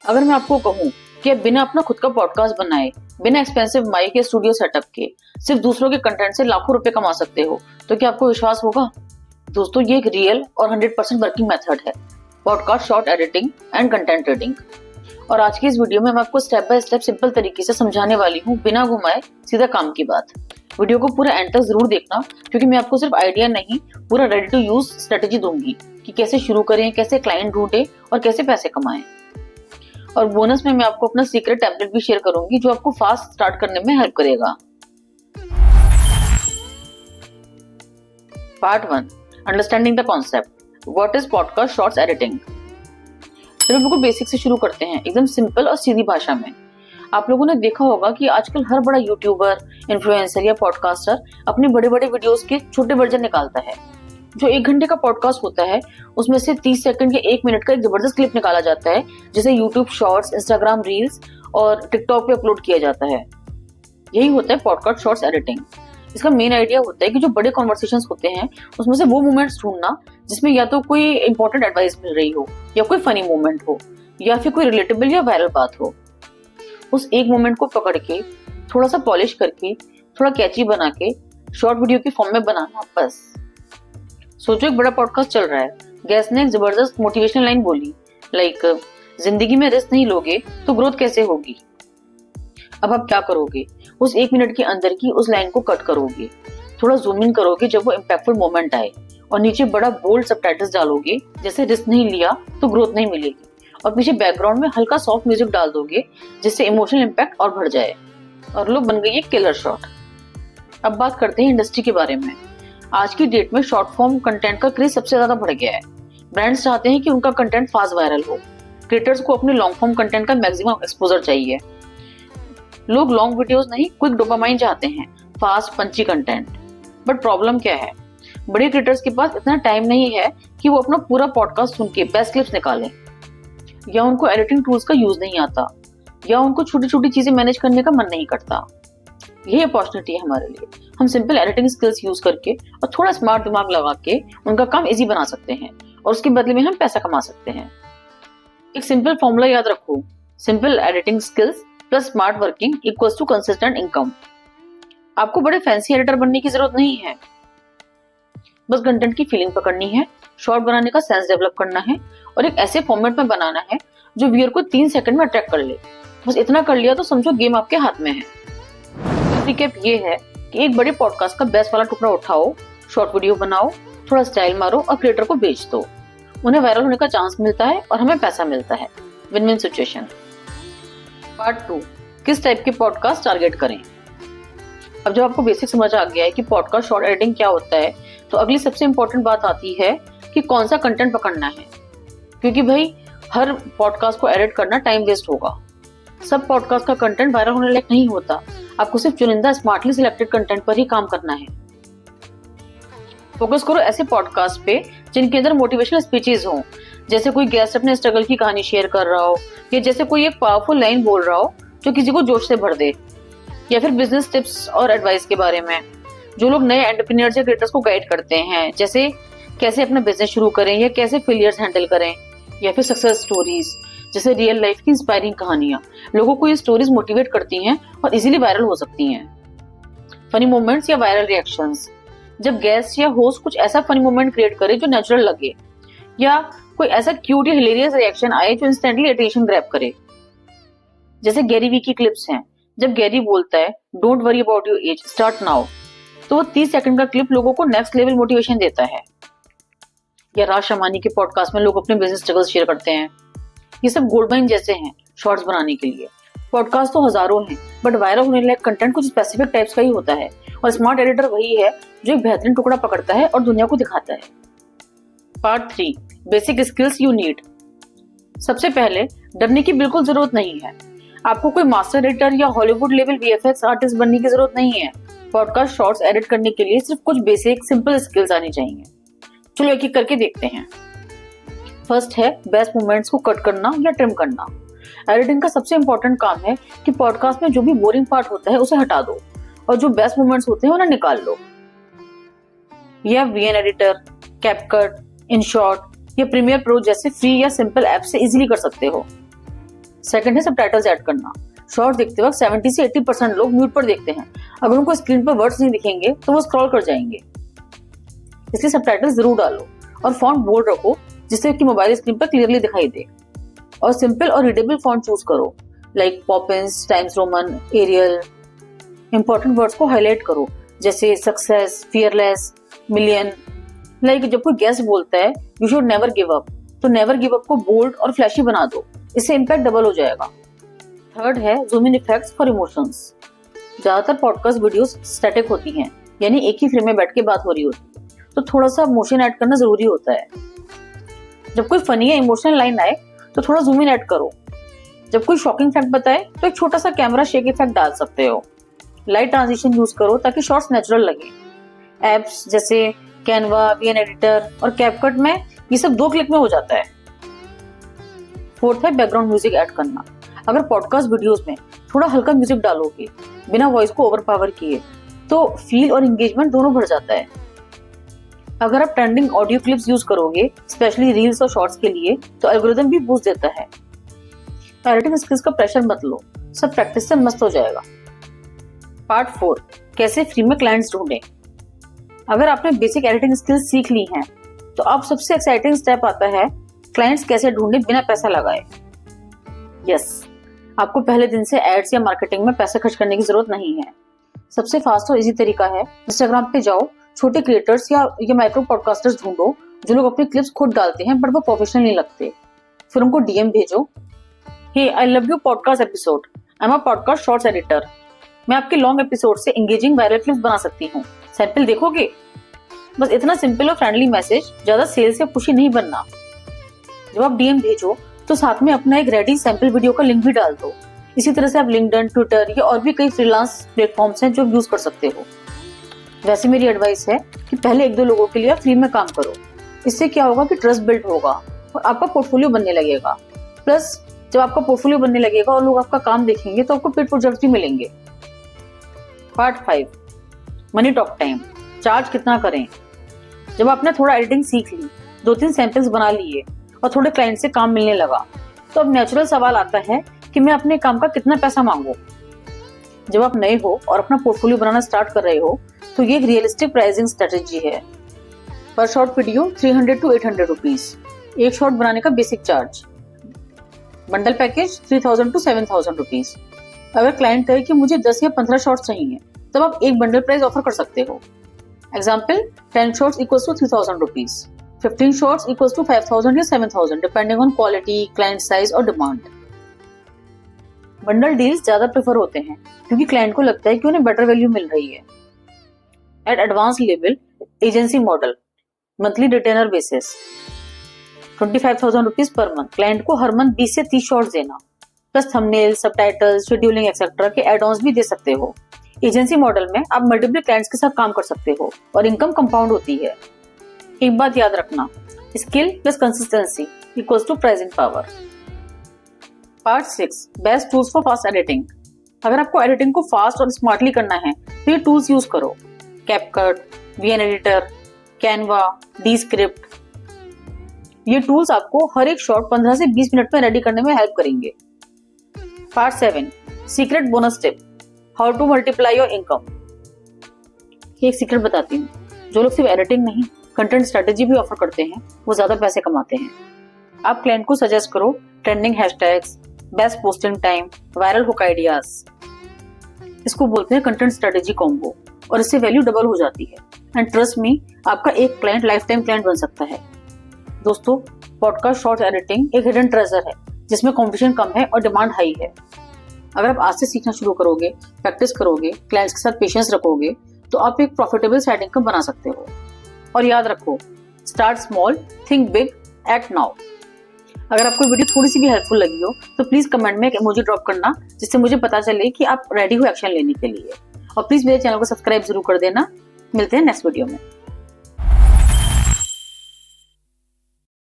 अगर मैं आपको कहूँ कि आप बिना अपना खुद का पॉडकास्ट बनाए, बिना एक्सपेंसिव माइक या स्टूडियो सेटअप के सिर्फ दूसरों के कंटेंट से लाखों रुपए कमा सकते हो, तो क्या आपको विश्वास होगा? दोस्तों, ये एक रियल और 100% वर्किंग मेथड है, podcast short editing and content rating. और आज की इस वीडियो में मैं आपको स्टेप बाय स्टेप सिंपल तरीके से समझाने वाली हूँ, बिना घुमाए सीधा काम की बात। वीडियो को पूरा एंड तक जरूर देखना, क्योंकि मैं आपको सिर्फ आइडिया नहीं, पूरा रेडी टू यूज स्ट्रेटेजी दूंगी कि कैसे शुरू करें, कैसे क्लाइंट ढूंढें और कैसे पैसे कमाएं। और बोनस में मैं आपको अपना सीक्रेट टेम्पलेट भी शेयर करूंगी, जो आपको फास्ट स्टार्ट करने में हेल्प करेगा। Part 1, understanding the concept. What is podcast shorts editing. चलो बिल्कुल बेसिक से शुरू करते हैं, एकदम सिंपल और सीधी भाषा में। आप लोगों ने देखा होगा कि आजकल हर बड़ा यूट्यूबर, इन्फ्लुएंसर या पॉडकास्टर अपने बड़े बड़े वीडियोस के छोटे वर्जन निकालता है। जो 1 घंटे का पॉडकास्ट होता है, उसमें से 30 सेकंड या 1 मिनट का एक जबरदस्त क्लिप निकाला जाता है, जिसे यूट्यूब शॉर्ट्स, इंस्टाग्राम रील्स और टिकटॉक पे अपलोड किया जाता है। यही होता है पॉडकास्ट शॉर्ट्स एडिटिंग। इसका मेन आइडिया होता है कि जो बड़े कॉन्वर्सेशंस होते हैं, उसमें से वो मोमेंट्स ढूंढना जिसमें या तो कोई इंपॉर्टेंट एडवाइस मिल रही हो, या कोई फनी मोमेंट हो, या फिर कोई रिलेटेबल या वायरल बात हो। उस एक मोमेंट को पकड़ के, थोड़ा सा पॉलिश करके, थोड़ा कैची बना के शॉर्ट वीडियो की फॉर्म में बनाना। बस सोचो, एक बड़ा पॉडकास्ट चल रहा है, गेस्ट ने एक जबरदस्त मोटिवेशनल लाइन बोली, लाइक जिंदगी में रिस्क नहीं लोगे तो ग्रोथ कैसे होगी। अब आप क्या करोगे? उस 1 मिनट के अंदर की उस लाइन को कट करोगे, थोड़ा जूम इन करोगे जब वो इम्पैक्टफुल मोमेंट आए, और नीचे बड़ा बोल्ड सबटाइटल्स डालोगे, जैसे रिस्क नहीं लिया तो ग्रोथ नहीं मिलेगी, और पीछे बैकग्राउंड में हल्का सॉफ्ट म्यूजिक डाल दोगे, जिससे इमोशनल इम्पैक्ट और बढ़ जाए। और लो, बन गई एक किलर शॉट। अब बात करते हैं इंडस्ट्री के बारे में। आज की डेट में शॉर्ट फॉर्म कंटेंट का क्रेज सबसे ज्यादा बढ़ गया है। ब्रांड्स चाहते हैं कि उनका कंटेंट फास्ट वायरल हो। क्रिएटर्स को अपने लॉन्ग फॉर्म कंटेंट का मैक्सिमम एक्सपोजर चाहिए। लोग लॉन्ग वीडियोस नहीं, क्विक डोपामाइन चाहते हैं, fast Panchi content. But problem क्या है? बड़े क्रिएटर्स के पास इतना टाइम नहीं है कि वो अपना पूरा पॉडकास्ट सुन के बेस्ट क्लिप्स निकालें, या उनको एडिटिंग टूल्स का यूज नहीं आता, या उनको छोटी छोटी चीजें मैनेज करने का मन नहीं करता। यही अपॉर्चुनिटी है हमारे लिए। हम सिंपल एडिटिंग स्किल्स यूज करके और थोड़ा स्मार्ट दिमाग लगा के उनका काम इजी बना सकते हैं, और उसके बदले में हम पैसा कमा सकते हैं। एक सिंपल फॉर्मूला याद रखो, simple editing skills plus smart working equals to consistent income. आपको बड़े फैंसी एडिटर बनने की जरूरत नहीं है, बस कंटेंट की फीलिंग पकड़नी है, शॉर्ट बनाने का सेंस डेवलप करना है, और एक ऐसे फॉर्मेट में बनाना है जो व्यूअर को 3 सेकंड में अट्रैक्ट कर ले। बस इतना कर लिया तो समझो गेम आपके हाथ में है। रिकैप ये है कि एक बड़े पॉडकास्ट का बेस्ट वाला टुकड़ा उठाओ, शॉर्ट वीडियो बनाओ, थोड़ा स्टाइल मारो और क्रिएटर को बेच दो। उन्हें वायरल होने का चांस मिलता है और हमें पैसा मिलता है। Win win situation. पार्ट 2, किस टाइप के पॉडकास्ट टारगेट करें। अब जब आपको बेसिक समझ आ गया है कि पॉडकास्ट शॉर्ट एडिटिंग क्या होता है, तो अगली सबसे इंपॉर्टेंट बात आती है कि कौन सा कंटेंट पकड़ना है। क्योंकि भाई, हर पॉडकास्ट को एडिट करना टाइम वेस्ट होगा। सब पॉडकास्ट का कंटेंट वायरल होने लायक नहीं होता। आपको सिर्फ चुनिंदा स्मार्टली सिलेक्टेड कंटेंट पर ही काम करना है। फोकस करो ऐसे पॉडकास्ट पे जिनके अंदर मोटिवेशनल स्पीचेस हो, जैसे कोई गेस्ट अपने स्ट्रगल की कहानी शेयर कर रहा हो, या जैसे कोई एक पावरफुल लाइन बोल रहा हो जो किसी को जोश से भर दे, या फिर बिजनेस टिप्स और एडवाइस के बारे में, जो लोग नए एंटरप्रेन्योर्स या क्रिएटर्स को गाइड करते हैं, जैसे कैसे अपना बिजनेस शुरू करें या कैसे फेलियर्स हैंडल करें, या फिर सक्सेस स्टोरीज, जैसे रियल लाइफ की इंस्पायरिंग कहानियां। लोगों को ये स्टोरीज मोटिवेट करती हैं और इजीली वायरल हो सकती हैं। फनी मोमेंट्स या वायरल रिएक्शंस, जब गेस्ट या होस्ट कुछ ऐसा फनी मोमेंट क्रिएट करे जो नेचुरल लगे, या कोई ऐसा क्यूट या हिलेरियस रिएक्शन आए जो इंस्टेंटली अटेंशन ग्रैब करे। जैसे गैरी वी की क्लिप्स हैं, जब गैरी बोलता है don't worry about your age, start now, तो वो 30 सेकंड का क्लिप लोगों को नेक्स्ट लेवल मोटिवेशन देता है। या राज शमानी के पॉडकास्ट में लोग अपने बिजनेस स्ट्रगल्स शेयर करते हैं। ये सब गोल्ड माइन जैसे हैं शॉर्ट्स बनाने के लिए। पॉडकास्ट तो हजारों हैं, बट वायरल होने लायक कंटेंट कुछ स्पेसिफिक टाइप्स का ही होता है, और स्मार्ट एडिटर वही है जो एक बेहतरीन टुकड़ा पकड़ता है और दुनिया को दिखाता है। Part 3, basic skills you need. सबसे पहले, डरने की बिल्कुल जरूरत नहीं है। आपको कोई मास्टर एडिटर या हॉलीवुड लेवल VFX आर्टिस्ट बनने की जरूरत नहीं है। पॉडकास्ट शॉर्ट्स एडिट करने के लिए सिर्फ कुछ बेसिक सिंपल स्किल्स आनी चाहिए। चलो एक एक करके देखते हैं। फर्स्ट है बेस्ट मोमेंट्स को कट करना या ट्रिम करना। एडिटिंग का सबसे इंपॉर्टेंट काम है कि पॉडकास्ट में जो भी बोरिंग पार्ट होता है उसे हटा दो, और जो बेस्ट मोमेंट्स होते हैं उन्हें निकाल लो। या VN एडिटर, कैपकट, InShot या प्रीमियर प्रो जैसे फ्री या सिंपल ऐप से इजीली कर सकते हो। सेकंड है सबटाइटल्स ऐड करना। शॉर्ट्स देखते वक्त 70 से 80% लोग म्यूट पर देखते हैं। अगर उनको स्क्रीन पर वर्ड्स नहीं दिखेंगे तो वो स्क्रॉल कर जाएंगे, इसलिए सबटाइटल्स जरूर डालो और फॉन्ट बोल्ड रखो जिससे कि मोबाइल स्क्रीन पर क्लियरली दिखाई दे। और सिंपल और रीडेबल फॉन्ट चूज करो, like Poppins, Times Roman, Arial. Important words को हाईलाइट करो जैसे सक्सेस, फियरलेस, मिलियन। लाइक जब कोई गेस्ट बोलता है you should never give up, तो नेवर गिव अप को बोल्ड और फ्लैशी बना दो, इससे इम्पैक्ट डबल हो जाएगा। थर्ड है zoom in effects for emotions. ज्यादातर पॉडकास्ट वीडियोस स्टैटिक होती हैं, यानी एक ही फ्रेम में बैठ के बात हो रही होती है, तो थोड़ा सा मोशन ऐड करना जरूरी होता है। जब कोई फनी या इमोशनल लाइन आए तो थोड़ा जूम इन ऐड करो। जब कोई शॉकिंग फैक्ट बताए तो एक छोटा सा कैमरा शेक इफेक्ट डाल सकते हो। लाइट ट्रांजिशन यूज करो ताकि शॉर्ट्स नेचुरल लगे। एप्स जैसे कैनवा, वीएन एडिटर और कैपकट में ये सब 2 क्लिक में हो जाता है। फोर्थ है बैकग्राउंड म्यूजिक ऐड करना। अगर पॉडकास्ट वीडियोस में थोड़ा हल्का म्यूजिक डालोगे बिना वॉइस को ओवरपावर किए तो फील और एंगेजमेंट दोनों बढ़ जाता है। अगर आप ट्रेंडिंग ऑडियो क्लिप्स यूज करोगे स्पेशली रील्स और शॉर्ट्स के लिए तो एल्गोरिथम भी बूस्ट देता है। एडिटिंग स्किल्स का प्रेशर मत लो, सब प्रैक्टिस से मस्त हो जाएगा। पार्ट 4 कैसे फ्री में क्लाइंट्स ढूंढें। अगर आपने बेसिक एडिटिंग स्किल्स सीख ली हैं तो अब सबसे एक्साइटिंग स्टेप आता है क्लाइंट्स कैसे ढूंढें बिना पैसा लगाए। यस, आपको पहले दिन से एड्स या मार्केटिंग में पैसा खर्च करने की जरूरत नहीं है। सबसे फास्ट और इजी तरीका है इंस्टाग्राम पे जाओ, छोटे क्रिएटर्स या माइक्रो पॉडकास्टर्स ढूंढो जो लोग अपने क्लिप्स खुद डालते हैं बट वो प्रोफेशनल नहीं लगते। फिर उनको डीएम भेजो, hey I love you podcast episode, I am a podcast shorts editor, मैं आपके लॉन्ग एपिसोड से एंगेजिंग वायरल क्लिप्स बना सकती हूँ, सैंपल देखोगे। बस इतना सिंपल और फ्रेंडली मैसेज, ज्यादा सेल्स या पुशी नहीं बनना। जब आप डीएम भेजो तो साथ में अपना एक रेडी सैंपल वीडियो का लिंक भी डाल दो। इसी तरह से आप लिंक्डइन, ट्विटर या और भी कई फ्रीलांस प्लेटफॉर्म्स हैं जो यूज कर सकते हो। वैसे मेरी एडवाइस है कि पहले 1-2 लोगों के लिए फ्री में काम करो। इससे क्या होगा कि ट्रस्ट बिल्ड होगा और आपका पोर्टफोलियो बनने लगेगा। प्लस जब आपका पोर्टफोलियो बनने लगेगा और लोग आपका काम देखेंगे तो आपको पेड प्रोजेक्ट्स भी मिलेंगे। Part 5 money talk time, charge कितना करें। जब आपने थोड़ा एडिटिंग सीख ली, 2-3 सैंपल्स बना लिए और थोड़े क्लाइंट से काम मिलने लगा तो अब नेचुरल सवाल आता है कि मैं अपने काम का कितना पैसा मांगू। जब आप नए हो और अपना पोर्टफोलियो बनाना स्टार्ट कर रहे हो तो ये एक रियलिस्टिक प्राइसिंग स्ट्रेटेजी है। पर शॉर्ट वीडियो 300 to 800 रुपीज, एक शॉर्ट बनाने का basic charge. Bundle package 3000 to 7000 rupees. अगर क्लाइंट कहे कि मुझे 10 या 15 शॉर्ट्स चाहिए तब आप एक बंडल प्राइस ऑफर कर सकते हो। Example 10 shorts equals to 3000 rupees, 15 shorts equals to 5000 या 7000 depending on quality, client size और डिमांड। बंडल डील्स ज्यादा प्रेफर होते हैं क्योंकि क्लाइंट को लगता है कि उन्हें बेटर वैल्यू मिल रही है। At advance level agency model, monthly retainer basis, 25,000 rupees per month. Client को हर मंथ 20 से 30 शॉर्ट्स देना, plus thumbnail, subtitles, scheduling etcetera के एड ऑन्स भी दे सकते हो। एजेंसी मॉडल में आप मल्टीपल क्लाइंट्स के साथ काम कर सकते हो और इनकम कंपाउंड होती है। एक बात याद रखना, skill plus consistency equals to pricing power. Part 6 best tools for fast editing. अगर आपको एडिटिंग को फास्ट और स्मार्टली करना है तो ये टूल्स यूज करो। CapCut, VN editor, Canva, Descript. ये टूल्स आपको हर एक शॉट 15 से 20 मिनट में रेडी करने में हेल्प करेंगे। Part 7 secret bonus tip, how to multiply your income. एक सीक्रेट बताती हूँ, जो लोग सिर्फ एडिटिंग नहीं कंटेंट स्ट्रेटेजी भी ऑफर करते हैं वो ज्यादा पैसे कमाते हैं। आप क्लाइंट को सजेस्ट करो trending hashtags, best posting time, viral hook ideas. इसको बोलते हैं कंटेंट स्ट्रेटेजी कॉम्बो और इससे वैल्यू डबल हो जाती है। एंड ट्रस्ट मी, आपका एक क्लाइंट लाइफ टाइम क्लाइंट बन सकता है। दोस्तों, पॉडकास्ट शॉर्ट एडिटिंग एक हिडन ट्रेजर है जिसमें कंपटीशन कम है और डिमांड हाई है। अगर आप आज से सीखना शुरू करोगे, प्रैक्टिस करोगे, क्लाइंट्स के साथ पेशेंस रखोगे तो आप एक प्रॉफिटेबल साइड इनकम बना सकते हो। और याद रखो, start small, think big, act now. अगर आपको वीडियो थोड़ी सी भी हेल्पफुल लगी हो तो प्लीज कमेंट में एक इमोजी ड्रॉप करना जिससे मुझे पता चले कि आप रेडी हो एक्शन लेने के लिए। और प्लीज मेरे चैनल को सब्सक्राइब जरूर कर देना। मिलते हैं नेक्स्ट वीडियो में।